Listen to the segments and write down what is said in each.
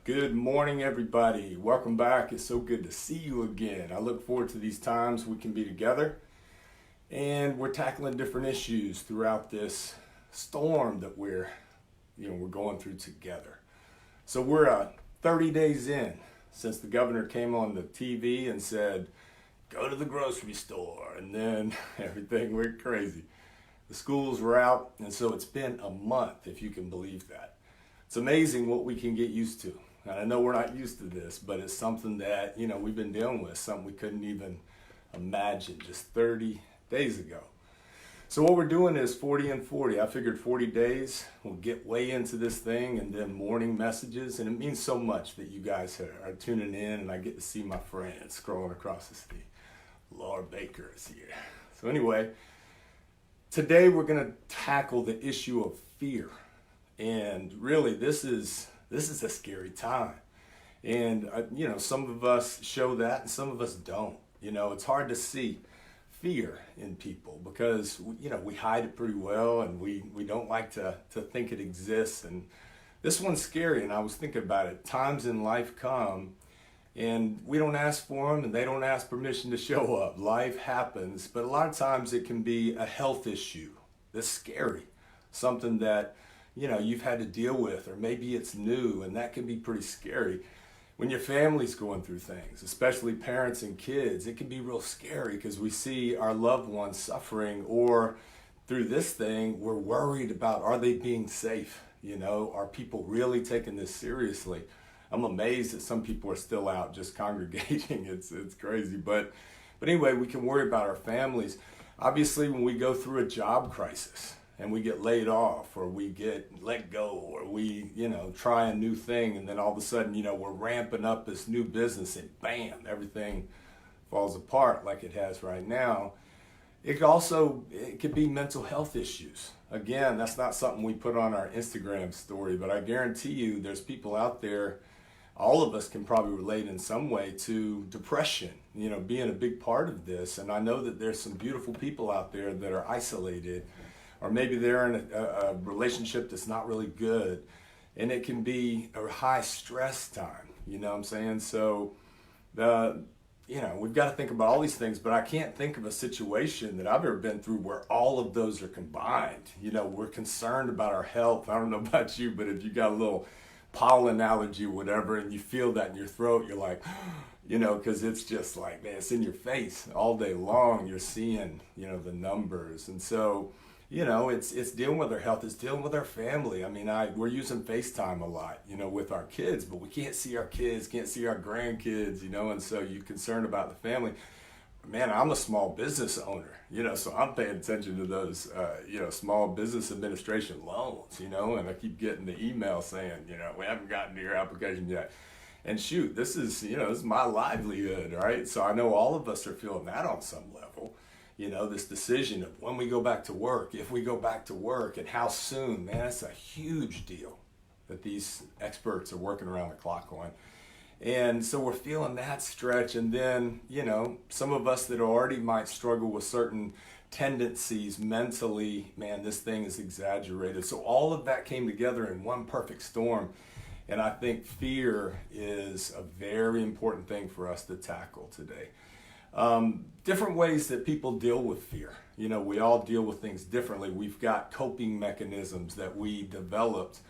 Good morning, everybody. Welcome back. It's so good to see you again. I look forward to these times we can be together, and we're tackling different issues throughout this storm that we're going through together. So we're 30 days in since the governor came on the TV and said, "Go to the grocery store," and then everything went crazy. The schools were out, and so it's been a month, if you can believe that. It's amazing what we can get used to. And I know we're not used to this, but it's something that, we've been dealing with, something we couldn't even imagine just 30 days ago. So what we're doing is 40 and 40. I figured 40 days, we'll get way into this thing, and then morning messages. And it means so much that you guys are tuning in, and I get to see my friends scrolling across the street. Laura Baker is here. So anyway, today we're going to tackle the issue of fear. And really, this is a scary time. And, some of us show that and some of us don't. It's hard to see fear in people because, we hide it pretty well, and we don't like to think it exists. And this one's scary, and I was thinking about it. Times in life come, and we don't ask for them, and they don't ask permission to show up. Life happens, but a lot of times it can be a health issue that's scary, something that you've had to deal with, or maybe it's new, and that can be pretty scary. When your family's going through things, especially parents and kids, it can be real scary because we see our loved ones suffering, or through this thing, we're worried about, are they being safe? Are people really taking this seriously? I'm amazed that some people are still out just congregating. It's crazy. But anyway, we can worry about our families. Obviously, when we go through a job crisis, and we get laid off, or we get let go, or we, try a new thing, and then all of a sudden, we're ramping up this new business, and bam, everything falls apart like it has right now. It could be mental health issues. Again, that's not something we put on our Instagram story, but I guarantee you there's people out there, all of us can probably relate in some way to depression, being a big part of this. And I know that there's some beautiful people out there that are isolated, or maybe they're in a relationship that's not really good, and it can be a high stress time, you know what I'm saying? So, we've got to think about all these things, but I can't think of a situation that I've ever been through where all of those are combined. We're concerned about our health. I don't know about you, but if you got a little pollen allergy or whatever, and you feel that in your throat, you're like, because it's just like, man, it's in your face all day long. You're seeing, the numbers. And so, it's dealing with our health, it's dealing with our family. I mean, we're using FaceTime a lot, with our kids, but we can't see our kids, can't see our grandkids, and so you're concerned about the family. Man, I'm a small business owner, so I'm paying attention to those, small business administration loans, and I keep getting the email saying, we haven't gotten to your application yet. And shoot, this is my livelihood, right? So I know all of us are feeling that on some level. This decision of when we go back to work, if we go back to work, and how soon. Man, it's a huge deal that these experts are working around the clock on. And so we're feeling that stretch. And then, some of us that already might struggle with certain tendencies mentally, man, this thing is exaggerated. So all of that came together in one perfect storm. And I think fear is a very important thing for us to tackle today. Different ways that people deal with fear. We all deal with things differently. We've got coping mechanisms that we developed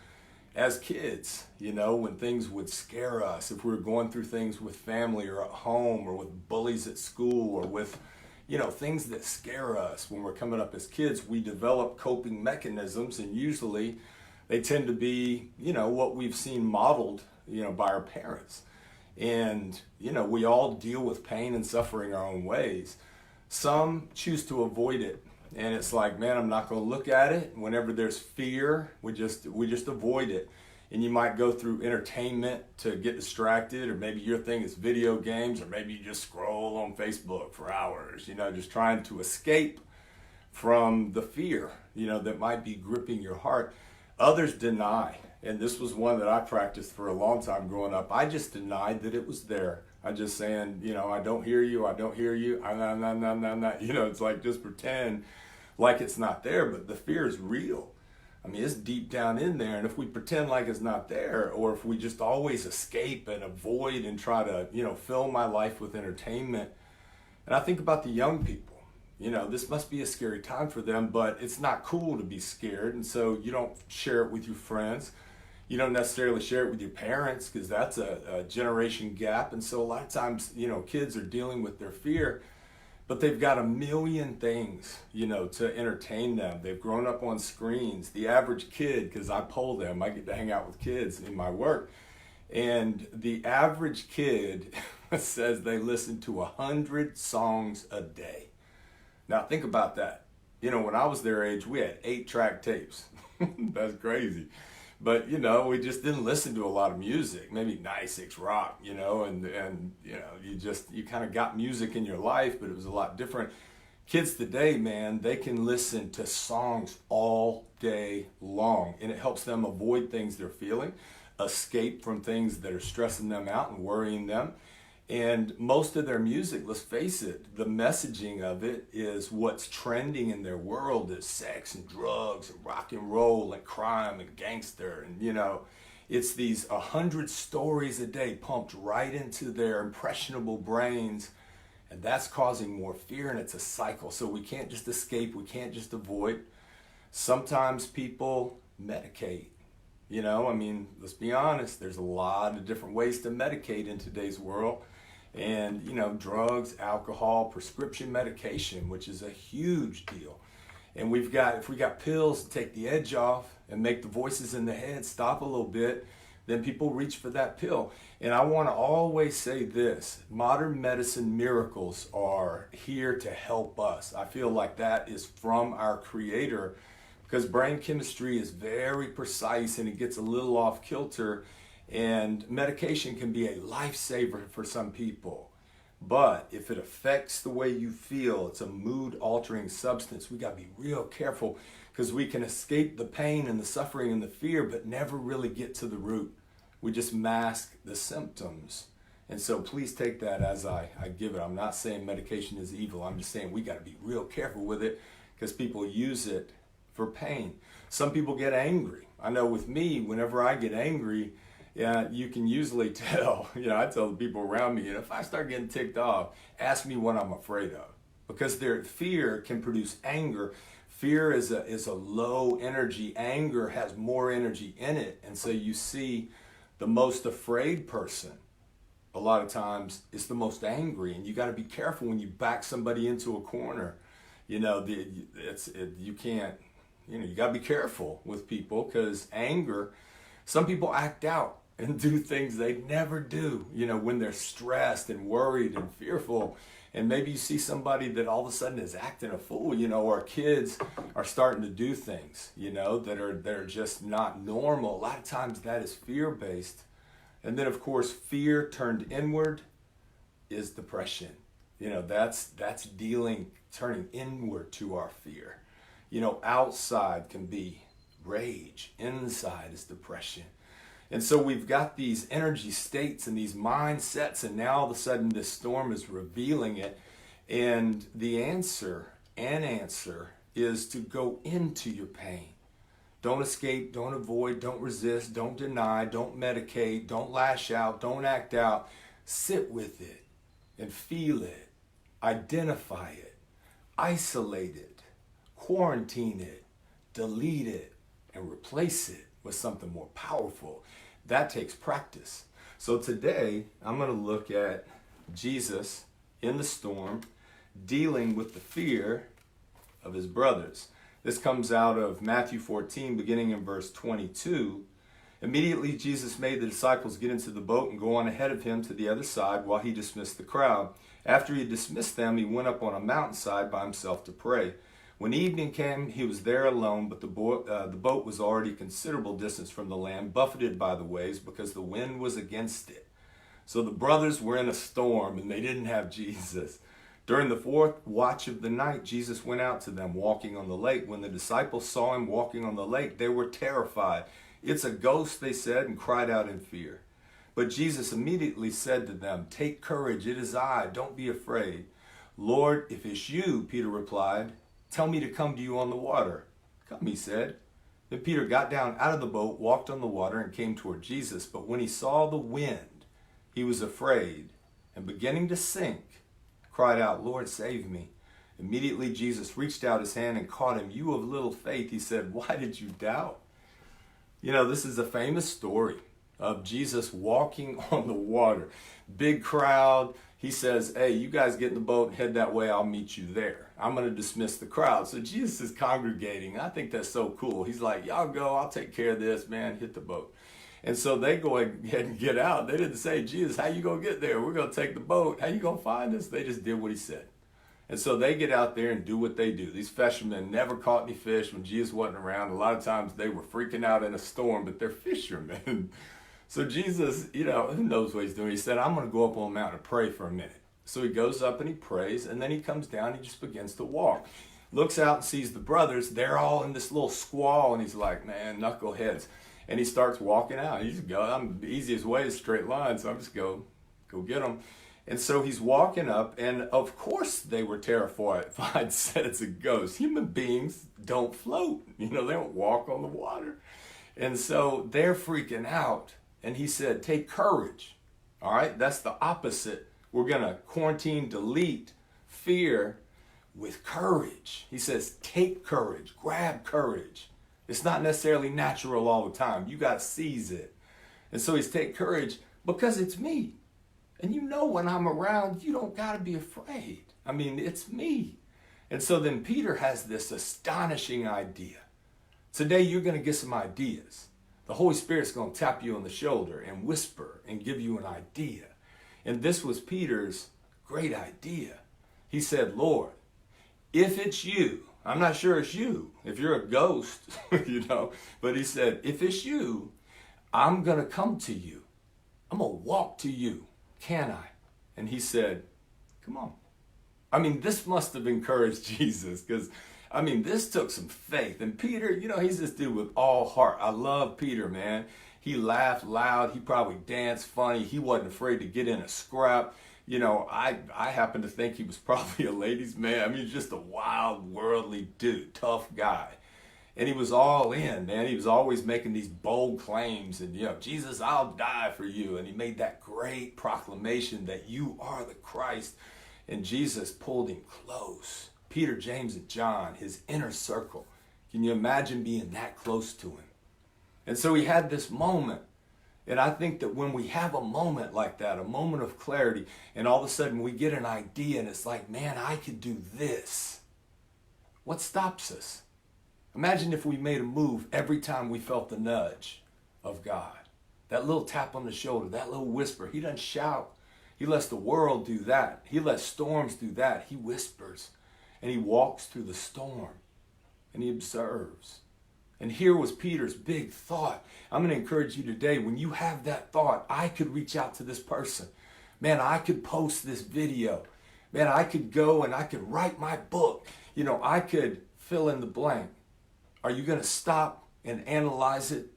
as kids, when things would scare us. If we were going through things with family or at home, or with bullies at school, or with, things that scare us when we're coming up as kids, we develop coping mechanisms, and usually they tend to be, what we've seen modeled, by our parents. And, we all deal with pain and suffering our own ways. Some choose to avoid it. And it's like, man, I'm not going to look at it. Whenever there's fear, we just avoid it. And you might go through entertainment to get distracted, or maybe your thing is video games, or maybe you just scroll on Facebook for hours, just trying to escape from the fear, that might be gripping your heart. Others deny. And this was one that I practiced for a long time growing up. I just denied that it was there. I just saying, I don't hear you, I don't hear you, I'm not. It's like, just pretend like it's not there, but the fear is real. I mean, it's deep down in there. And if we pretend like it's not there, or if we just always escape and avoid and try to, fill my life with entertainment. And I think about the young people, this must be a scary time for them, but it's not cool to be scared. And so you don't share it with your friends. You don't necessarily share it with your parents because that's a generation gap. And so a lot of times, kids are dealing with their fear, but they've got a million things, to entertain them. They've grown up on screens. The average kid, because I poll them, I get to hang out with kids in my work, and the average kid says they listen to 100 songs a day. Now think about that. When I was their age, we had 8-track tapes. That's crazy. But, we just didn't listen to a lot of music, maybe 96 rock, and you kind of got music in your life, but it was a lot different. Kids today, man, they can listen to songs all day long, and it helps them avoid things they're feeling, escape from things that are stressing them out and worrying them. And most of their music, let's face it, the messaging of it is what's trending in their world is sex and drugs and rock and roll and crime and gangster. And, it's these 100 stories a day pumped right into their impressionable brains. And that's causing more fear, and it's a cycle. So we can't just escape. We can't just avoid. Sometimes people medicate. Let's be honest. There's a lot of different ways to medicate in today's world. And, drugs, alcohol, prescription medication, which is a huge deal. And if we got pills to take the edge off and make the voices in the head stop a little bit, then people reach for that pill. And I want to always say this: modern medicine miracles are here to help us. I feel like that is from our Creator, because brain chemistry is very precise and it gets a little off kilter. And medication can be a lifesaver for some people. But if it affects the way you feel, it's a mood-altering substance. We got to be real careful, because we can escape the pain and the suffering and the fear, but never really get to the root. We just mask the symptoms. And so please take that as I give it. I'm not saying medication is evil. I'm just saying we got to be real careful with it, because people use it for pain. Some people get angry. I know with me, whenever I get angry, you can usually tell. I tell the people around me, if I start getting ticked off, ask me what I'm afraid of, because their fear can produce anger. Fear is a low energy. Anger has more energy in it. And so you see the most afraid person a lot of times is the most angry. And you got to be careful when you back somebody into a corner. You can't, you got to be careful with people, because anger, some people act out and do things they never do, when they're stressed and worried and fearful. And maybe you see somebody that all of a sudden is acting a fool, or kids are starting to do things, that are just not normal. A lot of times that is fear-based. And then, of course, fear turned inward is depression. That's turning inward to our fear. Outside can be rage. Inside is depression. And so we've got these energy states and these mindsets, and now all of a sudden this storm is revealing it. And the answer is to go into your pain. Don't escape, don't avoid, don't resist, don't deny, don't medicate, don't lash out, don't act out. Sit with it and feel it, identify it, isolate it, quarantine it, delete it, and replace it with something more powerful. That takes practice. So today, I'm going to look at Jesus in the storm, dealing with the fear of his brothers. This comes out of Matthew 14, beginning in verse 22. Immediately, Jesus made the disciples get into the boat and go on ahead of him to the other side while he dismissed the crowd. After he dismissed them, he went up on a mountainside by himself to pray. When evening came, he was there alone, but the boat was already a considerable distance from the land, buffeted by the waves because the wind was against it. So the brothers were in a storm, and they didn't have Jesus. During the fourth watch of the night, Jesus went out to them walking on the lake. When the disciples saw him walking on the lake, they were terrified. "It's a ghost," they said, and cried out in fear. But Jesus immediately said to them, "Take courage, it is I, don't be afraid." "Lord, if it's you," Peter replied, "tell me to come to you on the water." "Come," he said. Then Peter got down out of the boat, walked on the water, and came toward Jesus. But when he saw the wind, he was afraid, and beginning to sink, cried out, Lord, save me. Immediately Jesus reached out his hand and caught him. You of little faith, he said, why did you doubt? You know, this is a famous story of Jesus walking on the water. Big crowd. He says, hey, you guys get in the boat and head that way. I'll meet you there. I'm going to dismiss the crowd. So Jesus is congregating. I think that's so cool. He's like, y'all go. I'll take care of this, man. Hit the boat. And so they go ahead and get out. They didn't say, Jesus, how you going to get there? We're going to take the boat. How you going to find us? They just did what he said. And so they get out there and do what they do. These fishermen never caught any fish when Jesus wasn't around. A lot of times they were freaking out in a storm, but they're fishermen. So Jesus, you know, who knows what he's doing? He said, I'm going to go up on the mountain and pray for a minute. So he goes up and he prays, and then he comes down, he just begins to walk. Looks out and sees the brothers. They're all in this little squall, and he's like, man, knuckleheads. And he starts walking out. He just goes, the easiest way is straight line, so I'm just go get them. And so he's walking up, and of course they were terrified, said it's a ghost. Human beings don't float. You know, they don't walk on the water. And so they're freaking out. And he said, take courage. All right, that's the opposite. We're going to quarantine, delete fear with courage. He says, take courage, grab courage. It's not necessarily natural all the time. You got to seize it. And so he's take courage because it's me. And you know when I'm around, you don't got to be afraid. I mean, it's me. And so then Peter has this astonishing idea. Today you're going to get some ideas. The Holy Spirit's going to tap you on the shoulder and whisper and give you an idea. And this was Peter's great idea. He said, Lord, if it's you, I'm not sure it's you, if you're a ghost, you know, but he said, if it's you, I'm going to come to you. I'm going to walk to you. Can I? And he said, come on. I mean, this must have encouraged Jesus because, I mean, this took some faith. And Peter, you know, he's this dude with all heart. I love Peter, man. He laughed loud. He probably danced funny. He wasn't afraid to get in a scrap. You know, I happen to think he was probably a ladies' man. I mean, just a wild, worldly dude, tough guy. And he was all in, man. He was always making these bold claims. And, you know, Jesus, I'll die for you. And he made that great proclamation that you are the Christ. And Jesus pulled him close. Peter, James, and John, his inner circle. Can you imagine being that close to him? And so he had this moment. And I think that when we have a moment like that, a moment of clarity, and all of a sudden we get an idea and it's like, man, I could do this. What stops us? Imagine if we made a move every time we felt the nudge of God. That little tap on the shoulder, that little whisper. He doesn't shout. He lets the world do that. He lets storms do that. He whispers and he walks through the storm and he observes. And here was Peter's big thought. I'm going to encourage you today, when you have that thought, I could reach out to this person. Man, I could post this video. Man, I could go and I could write my book. You know, I could fill in the blank. Are you going to stop and analyze it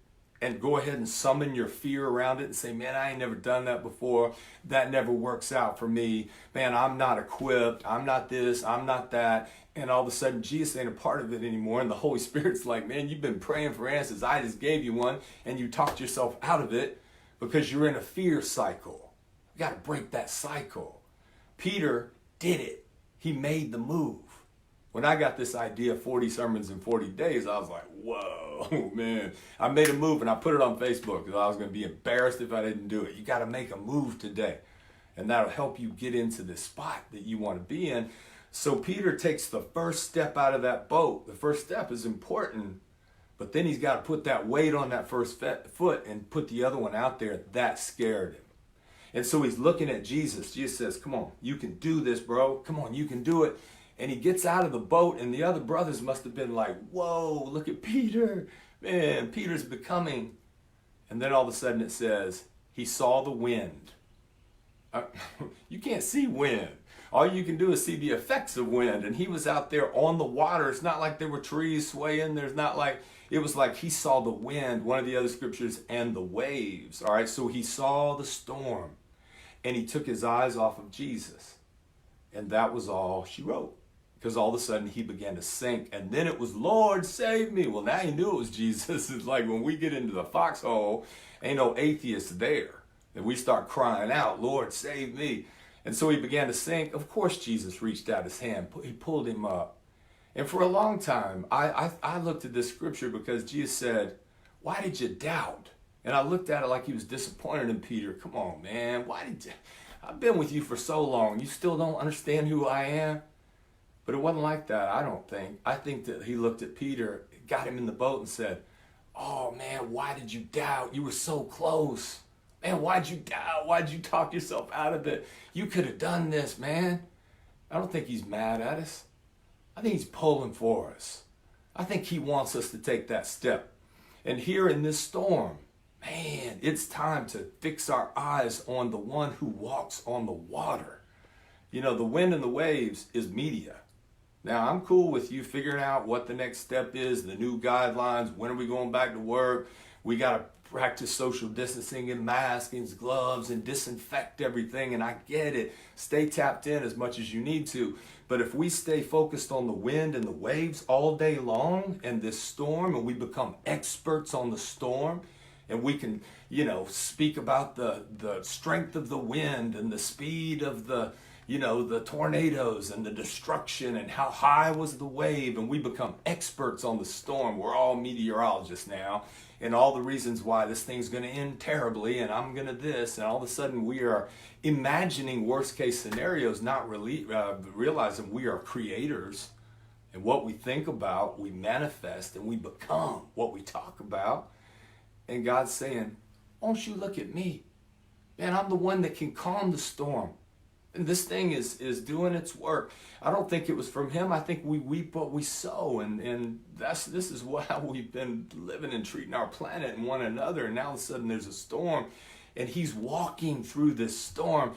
and go ahead and summon your fear around it and say, man, I ain't never done that before. That never works out for me. Man, I'm not equipped. I'm not this. I'm not that. And all of a sudden, Jesus ain't a part of it anymore. And the Holy Spirit's like, man, you've been praying for answers. I just gave you one. And you talked yourself out of it because you're in a fear cycle. You got to break that cycle. Peter did it. He made the move. When I got this idea of 40 sermons in 40 days, I was like, whoa, man. I made a move and I put it on Facebook because I was going to be embarrassed if I didn't do it. You got to make a move today. And that'll help you get into the spot that you want to be in. So Peter takes the first step out of that boat. The first step is important, but then he's got to put that weight on that first foot and put the other one out there. That scared him. And so he's looking at Jesus. Jesus says, come on, you can do this, bro. Come on, you can do it. And he gets out of the boat, and the other brothers must have been like, whoa, look at Peter. Man, Peter's becoming. And then all of a sudden it says, he saw the wind. You can't see wind. All you can do is see the effects of wind. And he was out there on the water. It's not like there were trees swaying. There's not like, it was like he saw the wind, one of the other scriptures, and the waves. All right, so he saw the storm, and he took his eyes off of Jesus. And that was all she wrote. because all of a sudden he began to sink, and then it was, Lord, save me. Well, now he knew it was Jesus. It's like when we get into the foxhole, ain't no atheist there. And we start crying out, Lord, save me. And so he began to sink. Of course, Jesus reached out his hand. He pulled him up. And for a long time, I looked at this scripture because Jesus said, why did you doubt? And I looked at it like he was disappointed in Peter. Come on, man. Why did you? I've been with you for so long. You still don't understand who I am? But it wasn't like that, I don't think. I think that he looked at Peter, got him in the boat and said, oh, man, why did you doubt? You were so close. Man, why'd you doubt? Why'd you talk yourself out of it? You could have done this, man. I don't think he's mad at us. I think he's pulling for us. I think he wants us to take that step. And here in this storm, man, it's time to fix our eyes on the one who walks on the water. You know, the wind and the waves is media. Now, I'm cool with you figuring out what the next step is, the new guidelines, when are we going back to work? We got to practice social distancing and masks and gloves and disinfect everything, and I get it. Stay tapped in as much as you need to. But if we stay focused on the wind and the waves all day long and this storm, and we become experts on the storm, and we can, speak about the strength of the wind and the speed of the tornadoes and the destruction and how high was the wave, and we become experts on the storm. We're all meteorologists now, and all the reasons why this thing's going to end terribly, and I'm going to this, and all of a sudden we are imagining worst case scenarios, not really realizing we are creators, and what we think about, we manifest, and we become what we talk about. And God's saying, won't you look at me? Man, I'm the one that can calm the storm. And this thing is doing its work. I don't think it was from him. I think we reap what we sow. And this is how we've been living and treating our planet and one another. And now all of a sudden there's a storm. And he's walking through this storm.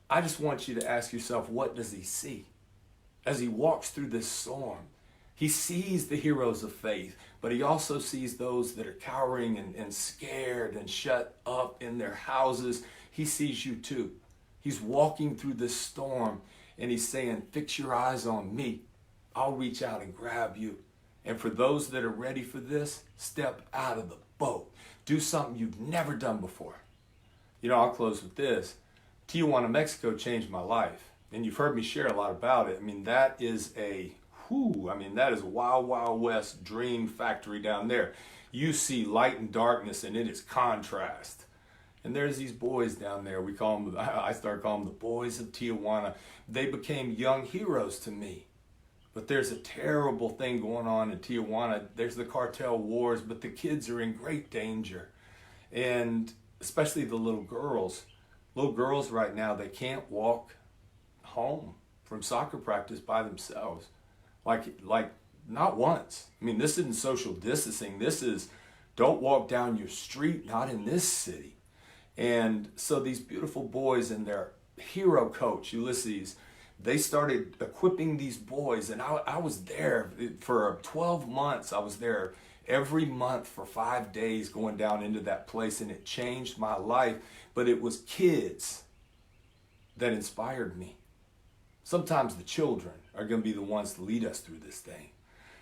I just want you to ask yourself, what does he see? As he walks through this storm, he sees the heroes of faith, but he also sees those that are cowering and scared and shut up in their houses. He sees you too. He's walking through this storm and he's saying, fix your eyes on me. I'll reach out and grab you. And for those that are ready for this, step out of the boat. Do something you've never done before. I'll close with this. Tijuana, Mexico changed my life. And you've heard me share a lot about it. That is a Wild, Wild West dream factory down there. You see light and darkness, and it is contrast. And there's these boys down there. I started calling them the boys of Tijuana. They became young heroes to me. But there's a terrible thing going on in Tijuana. There's the cartel wars, but the kids are in great danger. And especially the little girls. Little girls right now, they can't walk home from soccer practice by themselves. Like not once. This isn't social distancing. This is don't walk down your street, not in this city. And so these beautiful boys and their hero coach, Ulysses, they started equipping these boys. And I was there for 12 months. I was there every month for 5 days going down into that place, and it changed my life. But it was kids that inspired me. Sometimes the children are going to be the ones to lead us through this thing.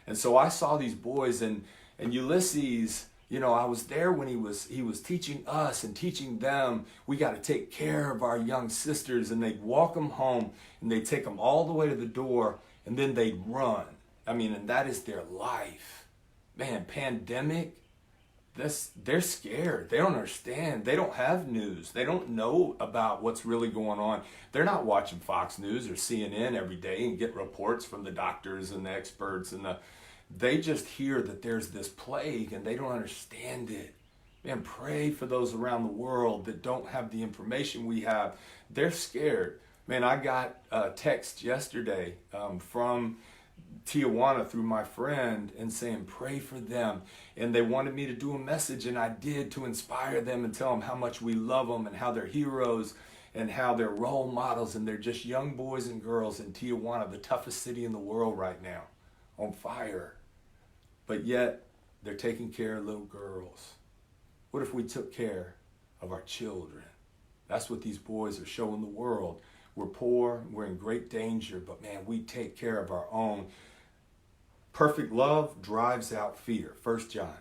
And so I saw these boys, and Ulysses, I was there when he was teaching us and teaching them. We got to take care of our young sisters, and they'd walk them home, and they'd take them all the way to the door, and then they'd run. And that is their life. Man, pandemic, they're scared. They don't understand. They don't have news. They don't know about what's really going on. They're not watching Fox News or CNN every day and get reports from the doctors and the experts. They just hear that there's this plague and they don't understand it. Man, pray for those around the world that don't have the information we have. They're scared. Man, I got a text yesterday from Tijuana through my friend and saying, pray for them. And they wanted me to do a message, and I did, to inspire them and tell them how much we love them and how they're heroes and how they're role models, and they're just young boys and girls in Tijuana, the toughest city in the world right now, on fire. But yet, they're taking care of little girls. What if we took care of our children? That's what these boys are showing the world. we're poor, we're in great danger, but man, we take care of our own. Perfect love drives out fear. 1 John.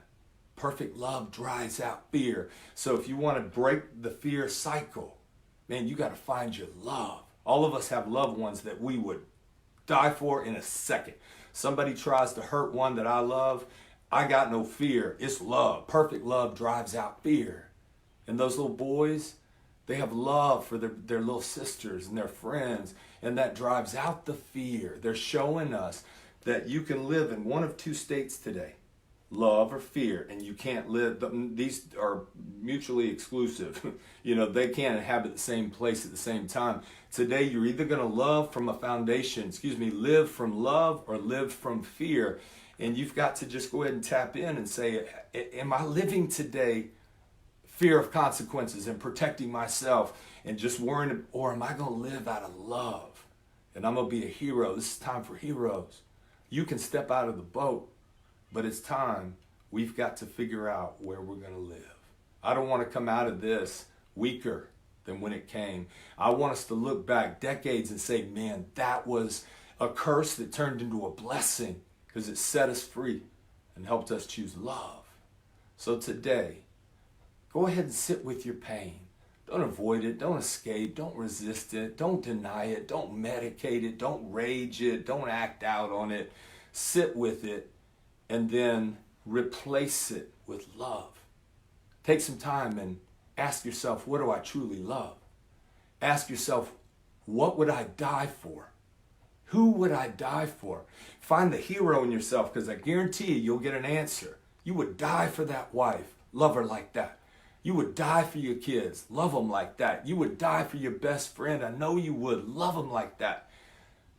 Perfect love drives out fear. So if you want to break the fear cycle, man, you got to find your love. All of us have loved ones that we would die for in a second. Somebody tries to hurt one that I love, I got no fear. It's love. Perfect love drives out fear. And those little boys, they have love for their little sisters and their friends, and that drives out the fear. They're showing us that you can live in one of two states today, love or fear, and you can't live. These are mutually exclusive. They can't inhabit the same place at the same time. Today, you're either going to live from love or live from fear. And you've got to just go ahead and tap in and say, am I living today fear of consequences and protecting myself and just worrying, or am I going to live out of love? And I'm going to be a hero. This is time for heroes. You can step out of the boat, but it's time. We've got to figure out where we're going to live. I don't want to come out of this weaker than when it came. I want us to look back decades and say, man, that was a curse that turned into a blessing because it set us free and helped us choose love. So today, go ahead and sit with your pain. Don't avoid it. Don't escape. Don't resist it. Don't deny it. Don't medicate it. Don't rage it. Don't act out on it. Sit with it and then replace it with love. Take some time and ask yourself, what do I truly love? Ask yourself, what would I die for? Who would I die for? Find the hero in yourself, because I guarantee you'll get an answer. You would die for that wife. Love her like that. You would die for your kids. Love them like that. You would die for your best friend. I know you would. Love them like that.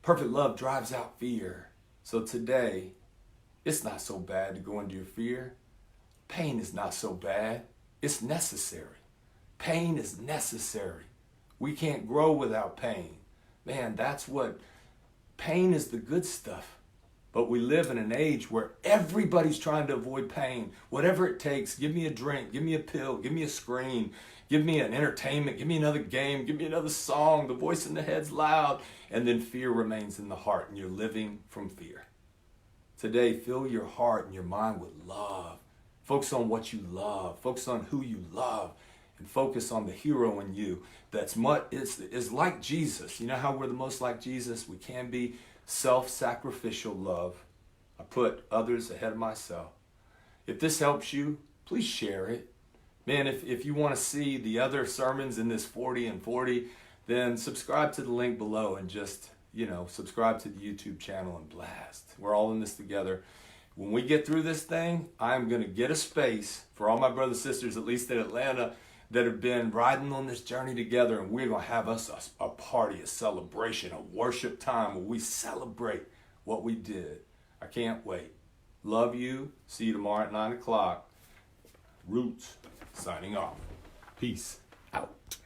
Perfect love drives out fear. So today, it's not so bad to go into your fear. Pain is not so bad. It's necessary. Pain is necessary. We can't grow without pain. Man, pain is the good stuff. But we live in an age where everybody's trying to avoid pain. Whatever it takes, give me a drink, give me a pill, give me a screen, give me an entertainment, give me another game, give me another song. The voice in the head's loud. And then fear remains in the heart, and you're living from fear. Today, fill your heart and your mind with love. Focus on what you love. Focus on who you love. And focus on the hero in you. It's like Jesus. You know how we're the most like Jesus? We can be self-sacrificial love. I put others ahead of myself. If this helps you, please share it. Man, if you want to see the other sermons in this 40 and 40, then subscribe to the link below and just, subscribe to the YouTube channel and blast. We're all in this together. When we get through this thing, I'm going to get a space for all my brothers and sisters, at least in Atlanta, that have been riding on this journey together, and we're going to have us a party, a celebration, a worship time where we celebrate what we did. I can't wait. Love you. See you tomorrow at 9 o'clock. Roots signing off. Peace out.